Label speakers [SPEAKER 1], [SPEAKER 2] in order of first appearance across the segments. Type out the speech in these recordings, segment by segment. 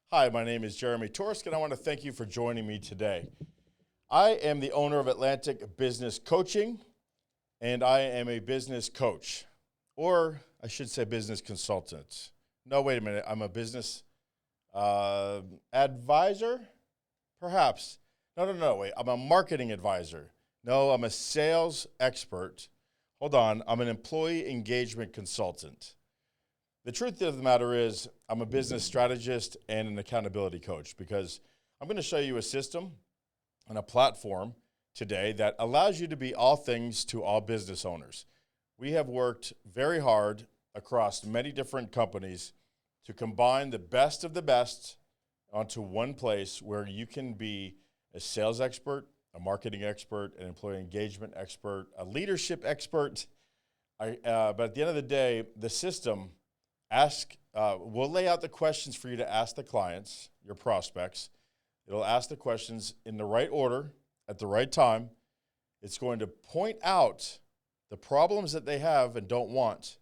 [SPEAKER 1] Hi, my name is Jeremy Torisk, and I want to thank you for joining me today. I am the owner of Atlantic Business Coaching, and I am a business coach, or I should say business consultant. No, wait a minute. I'm a business advisor, perhaps. No, wait. I'm a marketing advisor. No, I'm a sales expert. Hold on. I'm an employee engagement consultant. The truth of the matter is I'm a business strategist and an accountability coach because I'm going to show you a system and a platform today that allows you to be all things to all business owners. We have worked very hard across many different companies to combine the best of the best onto one place where you can be a sales expert, a marketing expert, an employee engagement expert, a leadership expert. But at the end of the day, the system we'll lay out the questions for you to ask the clients, your prospects. It'll ask the questions in the right order at the right time. It's going to point out the problems that they have and don't want.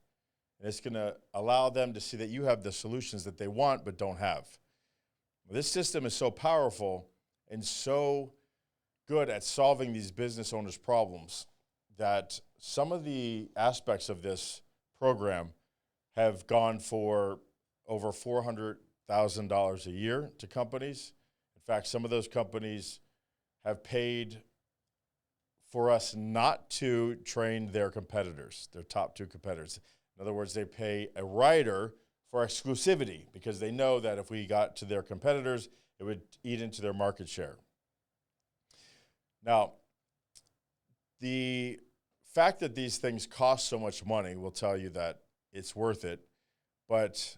[SPEAKER 1] And it's going to allow them to see that you have the solutions that they want but don't have. This system is so powerful and so good at solving these business owners' problems that some of the aspects of this program have gone for over $400,000 a year to companies. In fact, some of those companies have paid for us not to train their competitors, their top two competitors. In other words, they pay a writer for exclusivity because they know that if we got to their competitors, it would eat into their market share. Now, the fact that these things cost so much money will tell you that it's worth it, but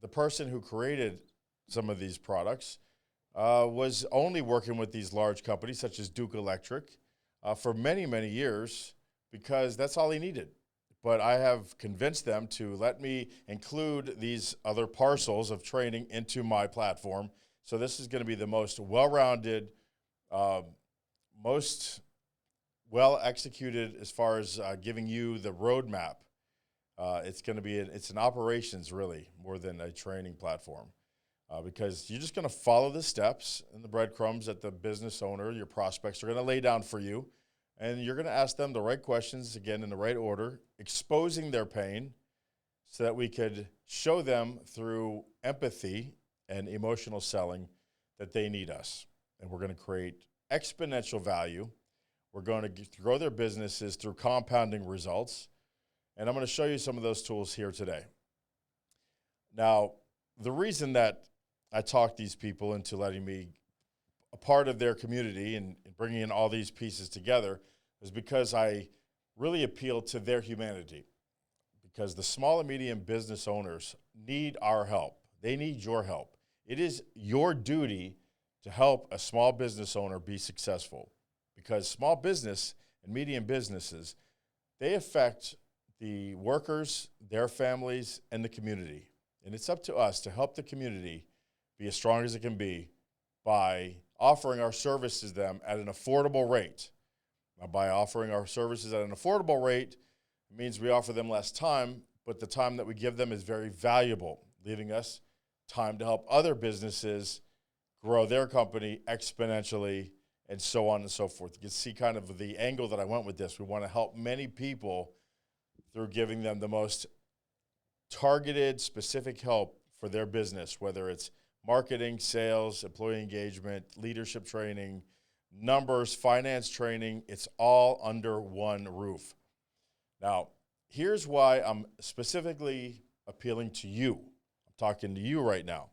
[SPEAKER 1] the person who created some of these products was only working with these large companies such as Duke Electric for many, many years because that's all he needed. But I have convinced them to let me include these other parcels of training into my platform. So this is going to be the most well-rounded, most well-executed as far as giving you the roadmap. It's an operations really more than a training platform because you're just going to follow the steps and the breadcrumbs that the business owner, your prospects are going to lay down for you. And you're going to ask them the right questions, again, in the right order, exposing their pain so that we could show them through empathy and emotional selling that they need us. And we're going to create exponential value. We're going to grow their businesses through compounding results. And I'm going to show you some of those tools here today. Now, the reason that I talk these people into letting me a part of their community and bringing in all these pieces together is because I really appeal to their humanity. Because the small and medium business owners need our help. They need your help. It is your duty to help a small business owner be successful. Because small business and medium businesses, they affect the workers, their families, and the community. And it's up to us to help the community be as strong as it can be by offering our services to them at an affordable rate. Now, by offering our services at an affordable rate, it means we offer them less time, but the time that we give them is very valuable, leaving us time to help other businesses grow their company exponentially and so on and so forth. You can see kind of the angle that I went with this. We want to help many people through giving them the most targeted, specific help for their business, whether it's marketing, sales, employee engagement, leadership training, numbers, finance training. It's all under one roof. Now, here's why I'm specifically appealing to you. I'm talking to you right now,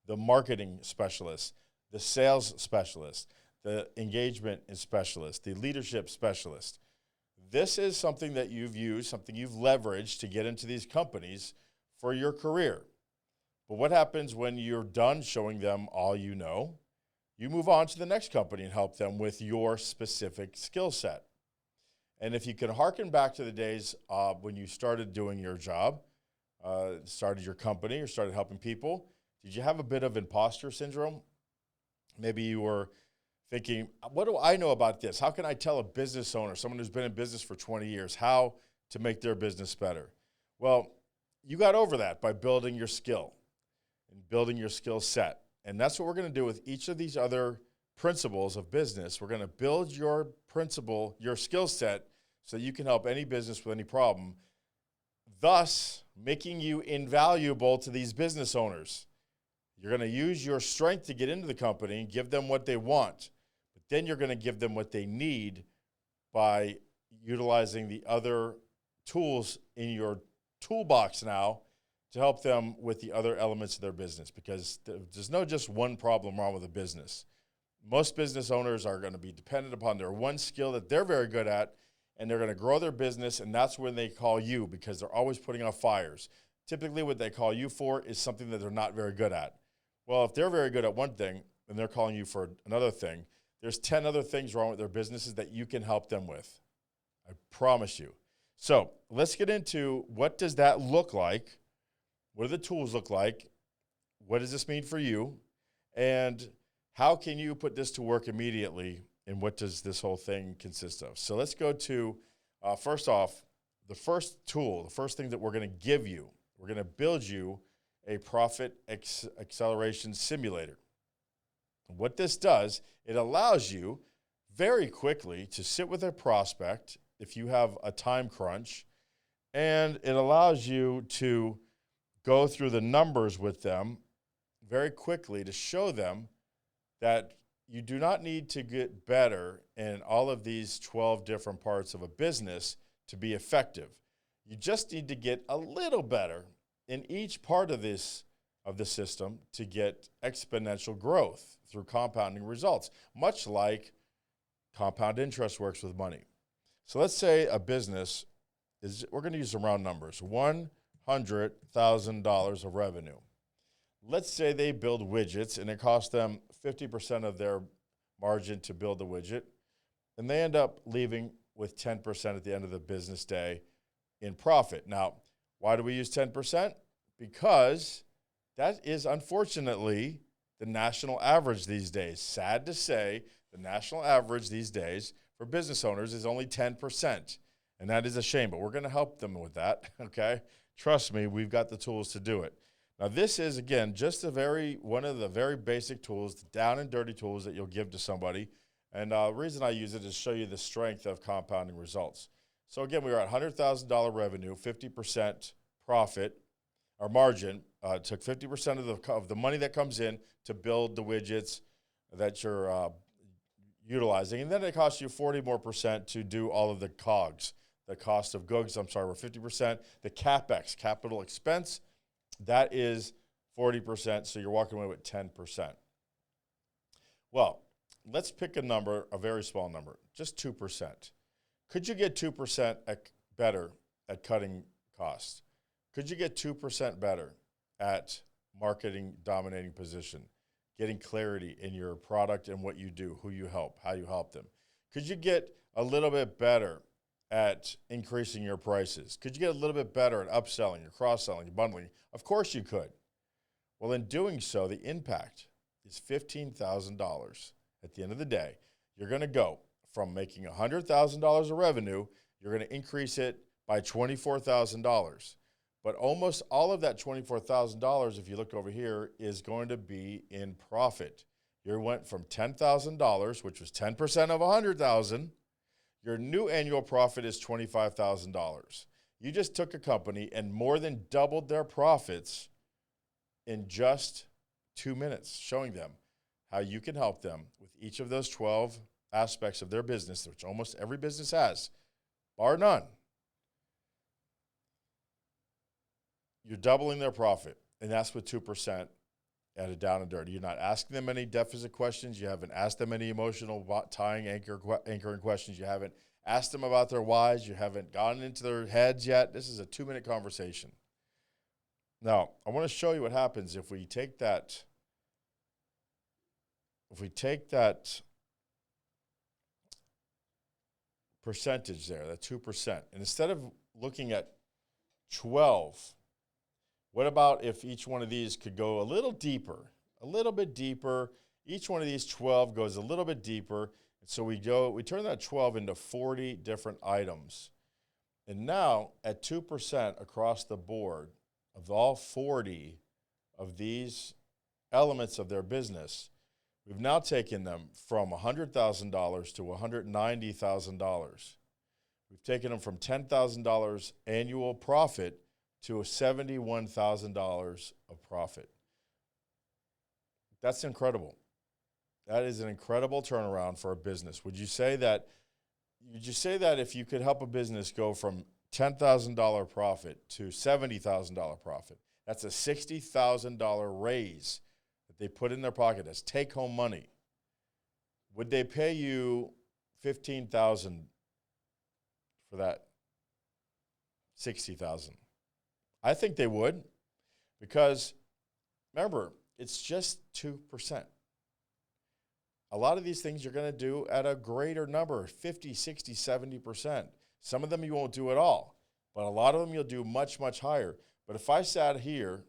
[SPEAKER 1] the marketing specialist, the sales specialist, the engagement specialist, the leadership specialist. This is something that you've used, something you've leveraged to get into these companies for your career. But what happens when you're done showing them all you know? You move on to the next company and help them with your specific skill set. And if you can hearken back to the days when you started doing your job, started your company or started helping people, did you have a bit of imposter syndrome? Maybe you were thinking, what do I know about this? How can I tell a business owner, someone who's been in business for 20 years, how to make their business better? Well, you got over that by building your skill and building your skill set. And that's what we're going to do with each of these other principles of business. We're going to build your principle, your skill set, so you can help any business with any problem, thus making you invaluable to these business owners. You're going to use your strength to get into the company and give them what they want, but then you're going to give them what they need by utilizing the other tools in your toolbox now to help them with the other elements of their business, because there's no just one problem wrong with a business. Most business owners are going to be dependent upon their one skill that they're very good at, and they're going to grow their business, and that's when they call you, because they're always putting out fires. Typically what they call you for is something that they're not very good at. Well, if they're very good at one thing and they're calling you for another thing, there's 10 other things wrong with their businesses that you can help them with. I promise you. So let's get into, what does that look like? What do the tools look like? What does this mean for you? And how can you put this to work immediately? And what does this whole thing consist of? So let's go to, first off, the first tool, the first thing that we're going to give you. We're going to build you a profit acceleration simulator. What this does, it allows you very quickly to sit with a prospect if you have a time crunch, and it allows you to go through the numbers with them very quickly to show them that you do not need to get better in all of these 12 different parts of a business to be effective. You just need to get a little better in each part of the system to get exponential growth through compounding results, much like compound interest works with money. So let's say a business is, we're going to use some round numbers, $100,000 of revenue. Let's say they build widgets and it costs them 50% of their margin to build the widget, and they end up leaving with 10% at the end of the business day in profit. Now, why do we use 10%? Because that is unfortunately the national average these days. Sad to say, the national average these days for business owners is only 10%. And that is a shame, but we're going to help them with that, okay? Trust me, we've got the tools to do it. Now, this is, again, just one of the very basic tools, the down and dirty tools that you'll give to somebody. And the reason I use it is to show you the strength of compounding results. So, again, we were at $100,000 revenue, 50% profit, or margin. Took 50% of the money that comes in to build the widgets that you're utilizing. And then it costs you 40% more to do all of the COGS, the cost of goods. I'm sorry, we're 50%. The CapEx, capital expense, that is 40%, so you're walking away with 10%. Well, let's pick a number, a very small number, just 2%. Could you get 2% better at cutting costs? Could you get 2% better at marketing dominating position, getting clarity in your product and what you do, who you help, how you help them? Could you get a little bit better at increasing your prices? Could you get a little bit better at upselling, or cross-selling, bundling? Of course you could. Well, in doing so, the impact is $15,000. At the end of the day, you're going to go from making $100,000 of revenue, you're going to increase it by $24,000. But almost all of that $24,000, if you look over here, is going to be in profit. You went from $10,000, which was 10% of $100,000. Your new annual profit is $25,000. You just took a company and more than doubled their profits in just 2 minutes, showing them how you can help them with each of those 12 aspects of their business, which almost every business has, bar none. You're doubling their profit, and that's with 2% at a down and dirty. You're not asking them any deficit questions. You haven't asked them any emotional tying anchoring questions. You haven't asked them about their whys. You haven't gone into their heads yet. This is a 2-minute conversation. Now, I want to show you what happens if we take that percentage there, that 2%, and instead of looking at 12, what about if each one of these could go a little bit deeper? Each one of these 12 goes a little bit deeper. So we turn that 12 into 40 different items. And now at 2% across the board of all 40 of these elements of their business, we've now taken them from $100,000 to $190,000. We've taken them from $10,000 annual profit to $71,000 of profit. That's incredible. That is an incredible turnaround for a business. Would you say that if you could help a business go from $10,000 profit to $70,000 profit, that's a $60,000 raise that they put in their pocket as take-home money. Would they pay you $15,000 for that $60,000? I think they would, because remember, it's just 2%. A lot of these things you're going to do at a greater number, 50, 60, 70%. Some of them you won't do at all, but a lot of them you'll do much, much higher. But if I sat here,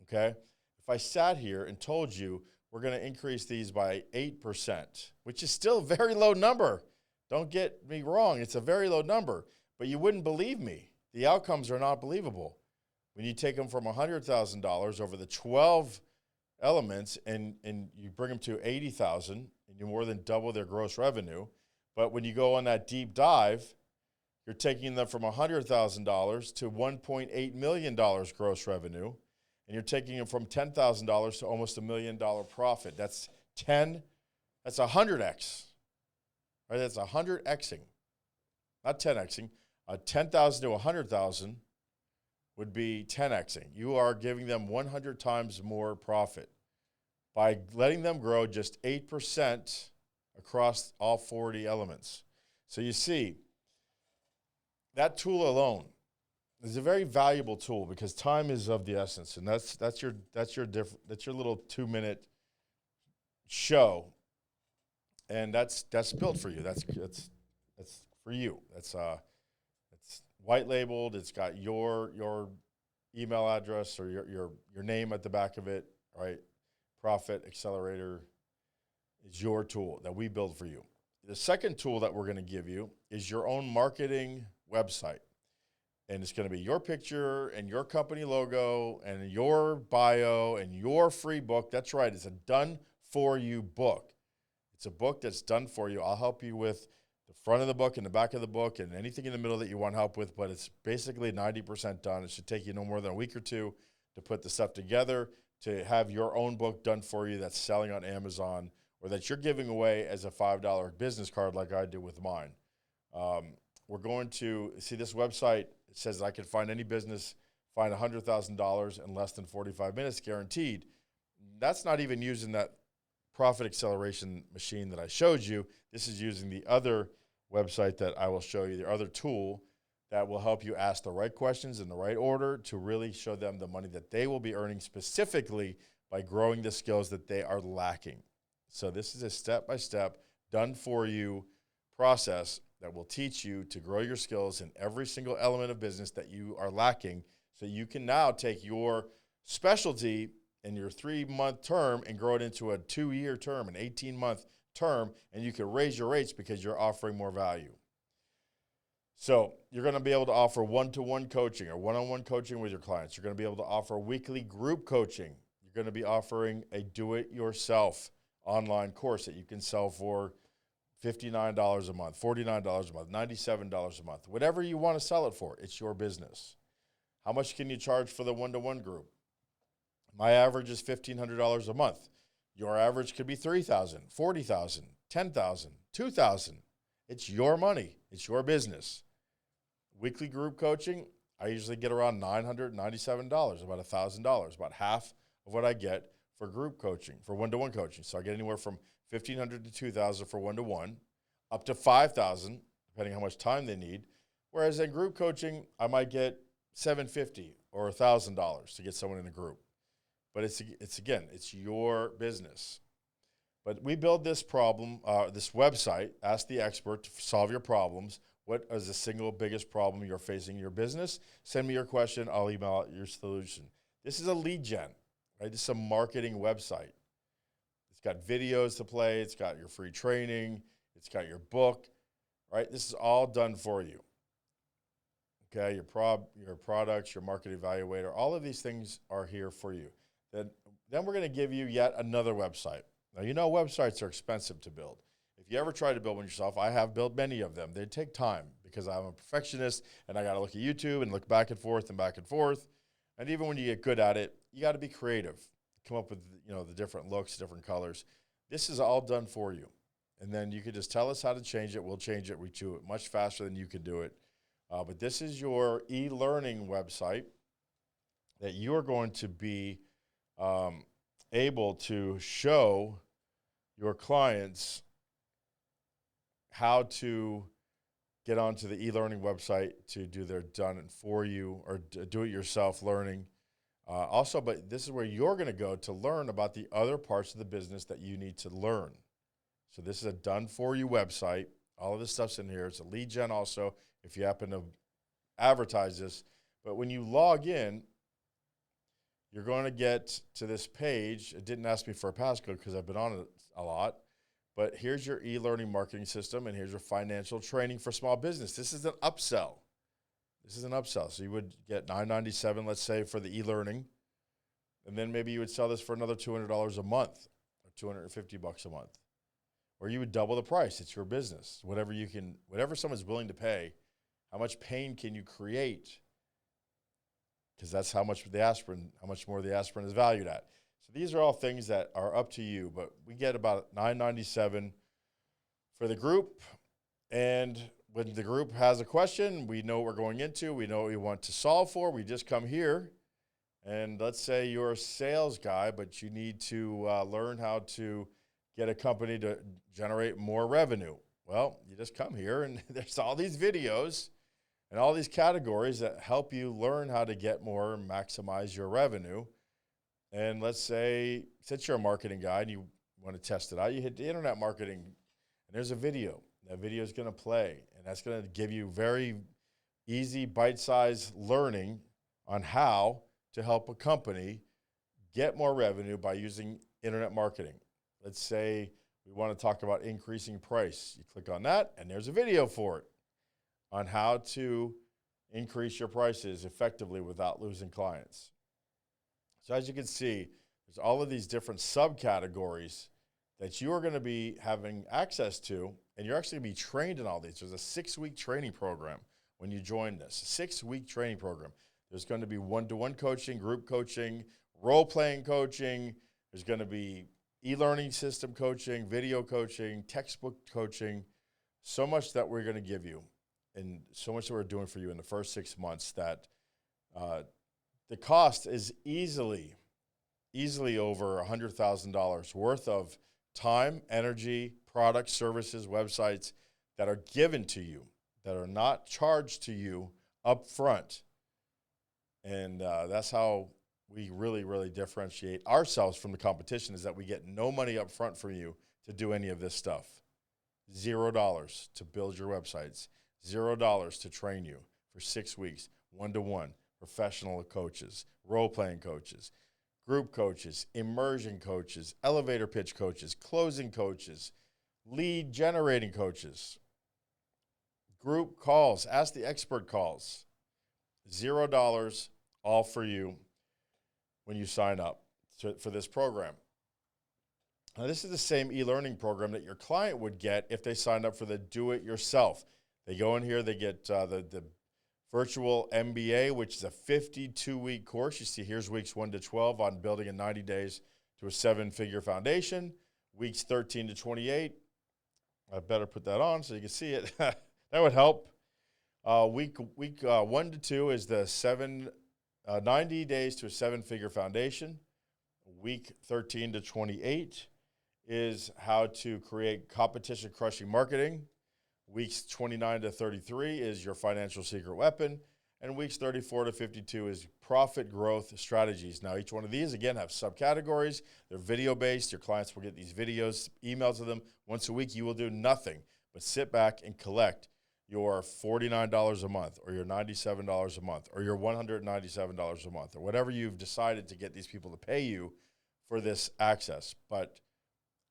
[SPEAKER 1] okay, if I sat here and told you we're going to increase these by 8%, which is still a very low number. Don't get me wrong, it's a very low number, but you wouldn't believe me. The outcomes are not believable. When you take them from $100,000 over the 12 elements and you bring them to $80,000, and you more than double their gross revenue. But when you go on that deep dive, you're taking them from $100,000 to $1.8 million gross revenue, and you're taking them from $10,000 to almost $1 million profit. That's 100x, right? That's 100xing, not 10xing. 10,000 to 100,000 would be 10xing. You are giving them 100 times more profit by letting them grow just 8% across all 40 elements. So you see, that tool alone is a very valuable tool, because time is of the essence, and that's your little 2-minute show, and that's built for you. That's for you. It's white labeled. It's got your email address or your name at the back of it, right? Profit Accelerator is your tool that we build for you. The second tool that we're going to give you is your own marketing website. And it's going to be your picture and your company logo and your bio and your free book. That's right. It's a done-for-you book. It's a book that's done for you. I'll help you with the front of the book and the back of the book and anything in the middle that you want help with, but it's basically 90% done. It should take you no more than a week or two to put the stuff together, to have your own book done for you that's selling on Amazon, or that you're giving away as a $5 business card like I do with mine. We're going to see this website. It says I can find any business, find $100,000 in less than 45 minutes, guaranteed. That's not even using that profit acceleration machine that I showed you. This is using the other website that I will show you, the other tool that will help you ask the right questions in the right order to really show them the money that they will be earning specifically by growing the skills that they are lacking. So this is a step-by-step, done-for-you process that will teach you to grow your skills in every single element of business that you are lacking, so you can now take your specialty in your 3-month term and grow it into a 2-year term, an 18-month term, and you can raise your rates because you're offering more value. So you're going to be able to offer one-to-one coaching or one-on-one coaching with your clients. You're going to be able to offer weekly group coaching. You're going to be offering a do-it-yourself online course that you can sell for $59 a month, $49 a month, $97 a month, whatever you want to sell it for. It's your business. How much can you charge for the one-to-one group? My average is $1,500 a month. Your average could be $3,000, $40,000, $10,000, $2,000. It's your money. It's your business. Weekly group coaching, I usually get around $997, about $1,000, about half of what I get for group coaching, for one-to-one coaching. So I get anywhere from $1,500 to $2,000 for one-to-one, up to $5,000, depending on how much time they need. Whereas in group coaching, I might get $750 or $1,000 to get someone in a group. But it's your business. But we build this problem, this website, Ask the Expert, to solve your problems. What is the single biggest problem you're facing in your business? Send me your question. I'll email out your solution. This is a lead gen, right? This is a marketing website. It's got videos to play. It's got your free training. It's got your book, right? This is all done for you. Okay, your products, your market evaluator, all of these things are here for you. Then Then we're going to give you yet another website. Now, you know websites are expensive to build. If you ever try to build one yourself, I have built many of them. They take time because I'm a perfectionist and I got to look at YouTube and look back and forth and back and forth. And even when you get good at it, you got to be creative. Come up with, the different looks, different colors. This is all done for you. And then you can just tell us how to change it. We'll change it. We do it much faster than you can do it. But this is your e-learning website that you are going to be able to show your clients how to get onto the e-learning website to do their done it for you or do-it-yourself learning. Also, but this is where you're going to go to learn about the other parts of the business that you need to learn. So this is a done-for-you website. All of this stuff's in here. It's a lead gen also if you happen to advertise this. But when you log in, you're going to get to this page. It didn't ask me for a passcode because I've been on it a lot. But here's your e-learning marketing system, and here's your financial training for small business. This is an upsell. This is an upsell. So you would get $9.97, let's say, for the e-learning. And then maybe you would sell this for another $200 a month or $250 a month. Or you would double the price. It's your business. Whatever someone's willing to pay, how much pain can you create? Because that's how much more the aspirin is valued at. So these are all things that are up to you, but we get about $9.97 for the group. And when the group has a question, we know what we're going into. We know what we want to solve for. We just come here. And let's say you're a sales guy, but you need to learn how to get a company to generate more revenue. Well, you just come here, and there's all these videos and all these categories that help you learn how to get more and maximize your revenue. And let's say, since you're a marketing guy and you want to test it out, you hit the internet marketing, and there's a video. That video is going to play, and that's going to give you very easy, bite-sized learning on how to help a company get more revenue by using internet marketing. Let's say we want to talk about increasing price. You click on that, and there's a video for it on how to increase your prices effectively without losing clients. So as you can see, there's all of these different subcategories that you are going to be having access to, and you're actually going to be trained in all these. There's a 6-week training program when you join this, 6-week training program. There's going to be one-to-one coaching, group coaching, role-playing coaching. There's going to be e-learning system coaching, video coaching, textbook coaching, so much that we're going to give you and so much that we're doing for you in the first 6 months that the cost is easily over $100,000 worth of time, energy, products, services, websites that are given to you, that are not charged to you up front. And that's how we really, really differentiate ourselves from the competition, is that we get no money up front from you to do any of this stuff. $0 to build your websites, $0 to train you for 6 weeks, one-to-one, professional coaches, role-playing coaches, group coaches, immersion coaches, elevator pitch coaches, closing coaches, lead generating coaches, group calls, ask the expert calls, $0 all for you when you sign up for this program. Now, this is the same e-learning program that your client would get if they signed up for the do-it-yourself. They go in here, they get the virtual MBA, which is a 52-week course. You see here's weeks 1 to 12 on building in 90 days to a 7-figure foundation. Weeks 13 to 28. I better put that on so you can see it. That would help. Week 1 to 2 is the 90 days to a 7-figure foundation. Week 13 to 28 is how to create competition-crushing marketing. Weeks 29 to 33 is your financial secret weapon. And weeks 34 to 52 is profit growth strategies. Now, each one of these, again, have subcategories. They're video-based. Your clients will get these videos, emailed to them once a week. You will do nothing but sit back and collect your $49 a month or your $97 a month or your $197 a month or whatever you've decided to get these people to pay you for this access. But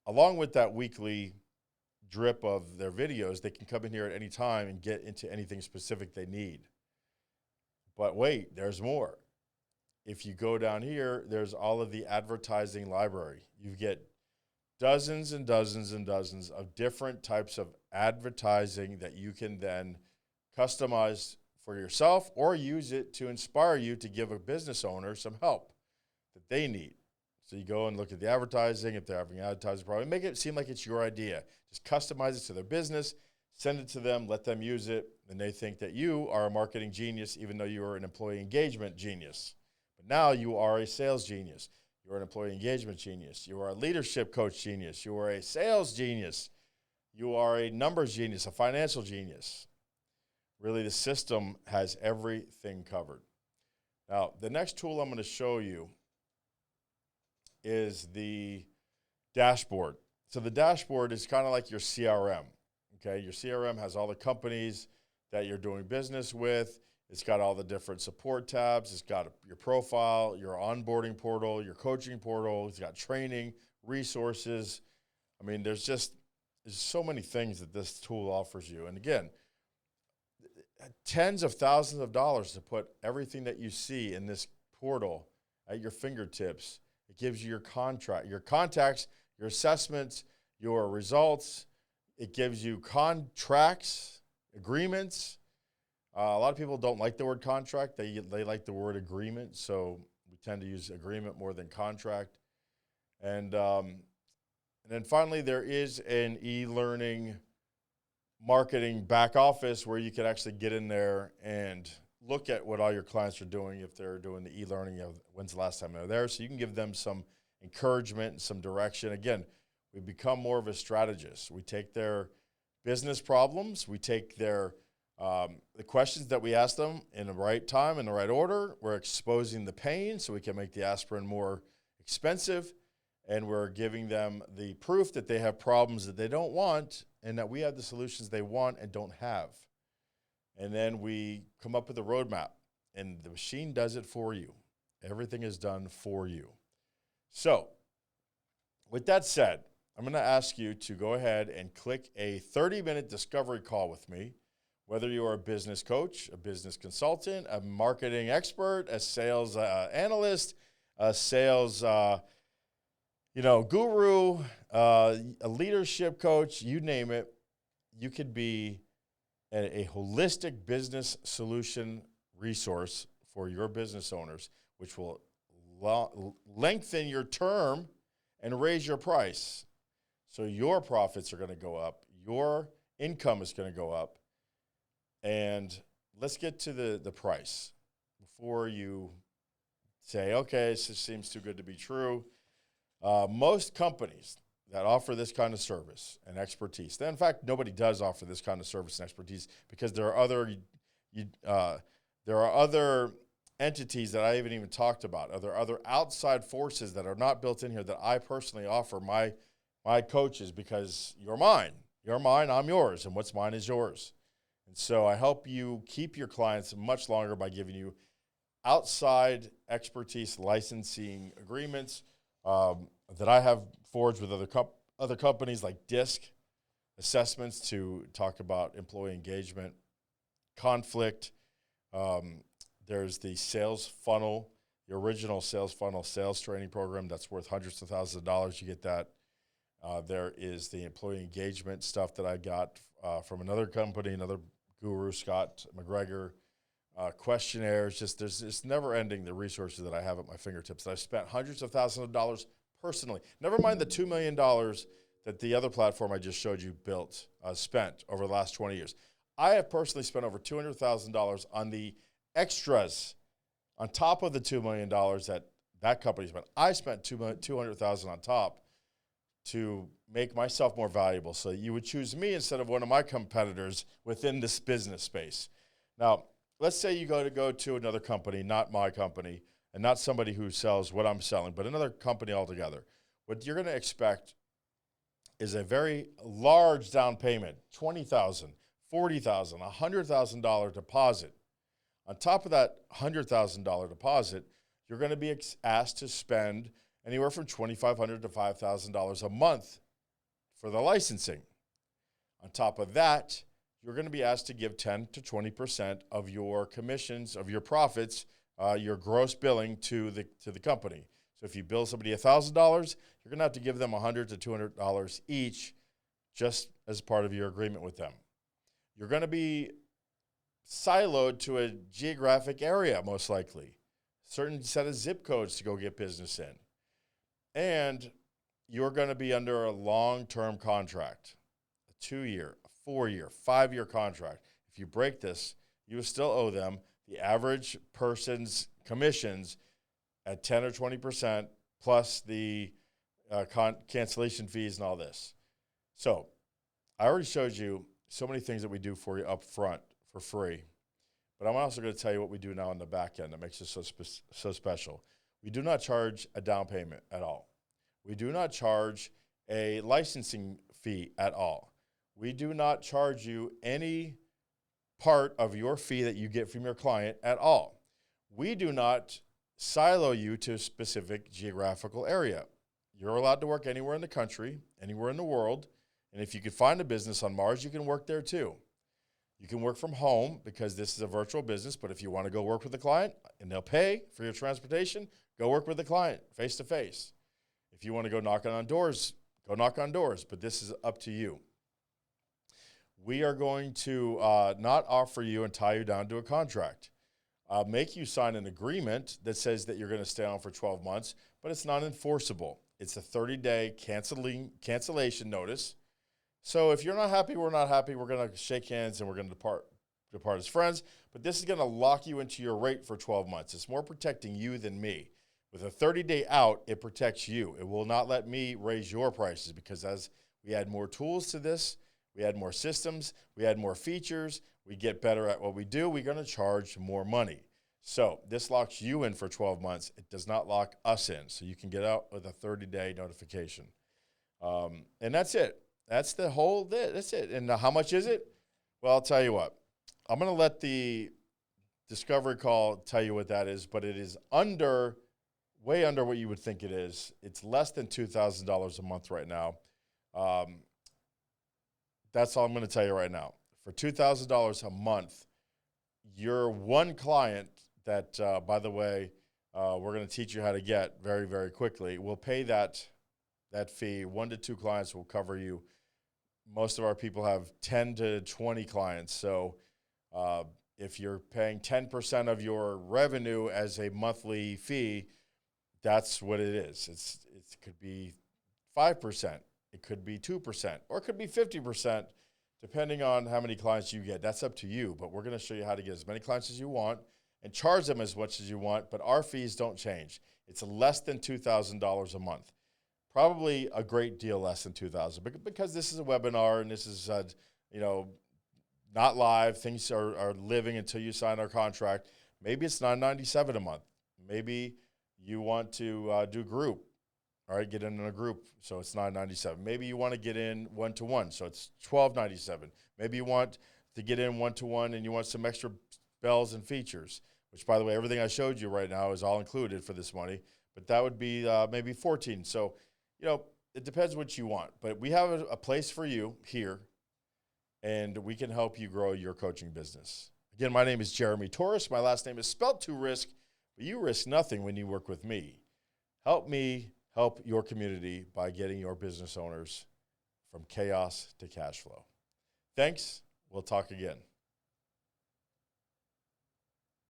[SPEAKER 1] along with that weekly drip of their videos, they can come in here at any time and get into anything specific they need. But wait, there's more. if you go down here, there's all of the advertising library. You get dozens and dozens and dozens of different types of advertising that you can then customize for yourself or use it to inspire you to give a business owner some help that they need. So you go and look at the advertising. If they're having an advertising problem, make it seem like it's your idea. Just customize it to their business, send it to them, let them use it, and they think that you are a marketing genius, even though you are an employee engagement genius. But now you are a sales genius. You're an employee engagement genius. You are a leadership coach genius. You are a sales genius. You are a numbers genius, a financial genius. Really, the system has everything covered. Now, the next tool I'm going to show you is the dashboard. So the dashboard is kind of like your CRM. Okay, your CRM has all the companies that you're doing business with. It's got all the different support tabs. It's got your profile, your onboarding portal, your coaching portal. It's got training, resources. I mean, there's so many things that this tool offers you. And again, tens of thousands of dollars to put everything that you see in this portal at your fingertips. It gives you your contacts, your assessments, your results. It gives you contracts, agreements. A lot of people don't like the word contract. They like the word agreement. So we tend to use agreement more than contract. And then finally, there is an e-learning marketing back office where you can actually get in there and look at what all your clients are doing if they're doing the e-learning. When's the last time they're there? So you can give them some encouragement and some direction. Again, we become more of a strategist. We take their business problems. We take their the questions that we ask them in the right time, in the right order. We're exposing the pain so we can make the aspirin more expensive. And we're giving them the proof that they have problems that they don't want and that we have the solutions they want and don't have. And then we come up with a roadmap, and the machine does it for you. Everything is done for you. So with that said, I'm going to ask you to go ahead and click a 30-minute discovery call with me, whether you are a business coach, a business consultant, a marketing expert, a sales analyst, a sales guru, a leadership coach, you name it. You could be a holistic business solution resource for your business owners, which will lengthen your term and raise your price. So your profits are going to go up. Your income is going to go up. And let's get to the price before you say, okay, this seems too good to be true. Most companies that offer this kind of service and expertise, in fact, nobody does offer this kind of service and expertise because there are other entities that I haven't even talked about. There are other outside forces that are not built in here that I personally offer my coaches because you're mine. You're mine, I'm yours, and what's mine is yours. And so I help you keep your clients much longer by giving you outside expertise licensing agreements that I have forged with other companies like DISC assessments to talk about employee engagement, conflict. There's the sales funnel, the original sales funnel sales training program that's worth hundreds of thousands of dollars. You get that. There is the employee engagement stuff that I got from another company, another guru, Scott McGregor, questionnaires. It's never ending, the resources that I have at my fingertips. That I've spent hundreds of thousands of dollars personally. Never mind the $2 million that the other platform I just showed you spent over the last 20 years. I have personally spent over $200,000 on the extras on top of the $2 million that company spent. I spent $200,000 on top to make myself more valuable so that you would choose me instead of one of my competitors within this business space. Now, let's say you go to another company, not my company, and not somebody who sells what I'm selling, but another company altogether. What you're going to expect is a very large down payment, $20,000, $40,000, $100,000 deposit. On top of that $100,000 deposit, you're going to be asked to spend anywhere from $2,500 to $5,000 a month for the licensing. On top of that, you're going to be asked to give 10 to 20% of your commissions, of your profits, your gross billing to the company. So if you bill somebody $1,000, you're going to have to give them $100 to $200 each, just as part of your agreement with them. You're going to be siloed to a geographic area, most likely. Certain set of zip codes to go get business in. And you're going to be under a long-term contract, a 2-year, a 4-year, 5-year contract. If you break this, you will still owe them the average person's commissions at 10 or 20% plus the cancellation fees and all this. So I already showed you so many things that we do for you up front for free. But I'm also going to tell you what we do now on the back end that makes it so special. We do not charge a down payment at all. We do not charge a licensing fee at all. We do not charge you any part of your fee that you get from your client at all. We do not silo you to a specific geographical area. You're allowed to work anywhere in the country, anywhere in the world. And if you could find a business on Mars, you can work there too. You can work from home because this is a virtual business, but if you want to go work with the client and they'll pay for your transportation, go work with the client face to face. If you want to go knocking on doors, go knock on doors, but this is up to you. We are going to not offer you and tie you down to a contract. Make you sign an agreement that says that you're going to stay on for 12 months, but it's not enforceable. It's a 30-day cancellation notice. So if you're not happy, we're not happy. We're going to shake hands and we're going to depart as friends. But this is going to lock you into your rate for 12 months. It's more protecting you than me. With a 30-day out, it protects you. It will not let me raise your prices because as we add more tools to this, we add more systems, we add more features, we get better at what we do, we're going to charge more money. So this locks you in for 12 months. It does not lock us in. So you can get out with a 30-day notification. And that's it. That's it. And how much is it? Well, I'll tell you what. I'm going to let the discovery call tell you what that is, but it is way under what you would think it is. It's less than $2,000 a month right now. That's all I'm going to tell you right now. For $2,000 a month, your one client that, by the way, we're going to teach you how to get very, very quickly, will pay that fee. 1 to 2 clients will cover you. Most of our people have 10 to 20 clients. So if you're paying 10% of your revenue as a monthly fee, that's what it is. It could be 5%. It could be 2%, or it could be 50%, depending on how many clients you get. That's up to you, but we're going to show you how to get as many clients as you want and charge them as much as you want, but our fees don't change. It's less than $2,000 a month. Probably a great deal less than $2,000 because this is a webinar and this is, not live. Things are living until you sign our contract. Maybe it's $997 a month. Maybe you want to do group. All right, get in a group, so it's $997. Maybe you want to get in one-to-one, so it's $1297. Maybe you want to get in one-to-one and you want some extra bells and features, which, by the way, everything I showed you right now is all included for this money, but that would be maybe $14. So, it depends what you want, but we have a place for you here, and we can help you grow your coaching business. Again, my name is Jeremy Torisk. My last name is spelled to risk, but you risk nothing when you work with me. Help me help your community by getting your business owners from chaos to cash flow. Thanks. We'll talk again.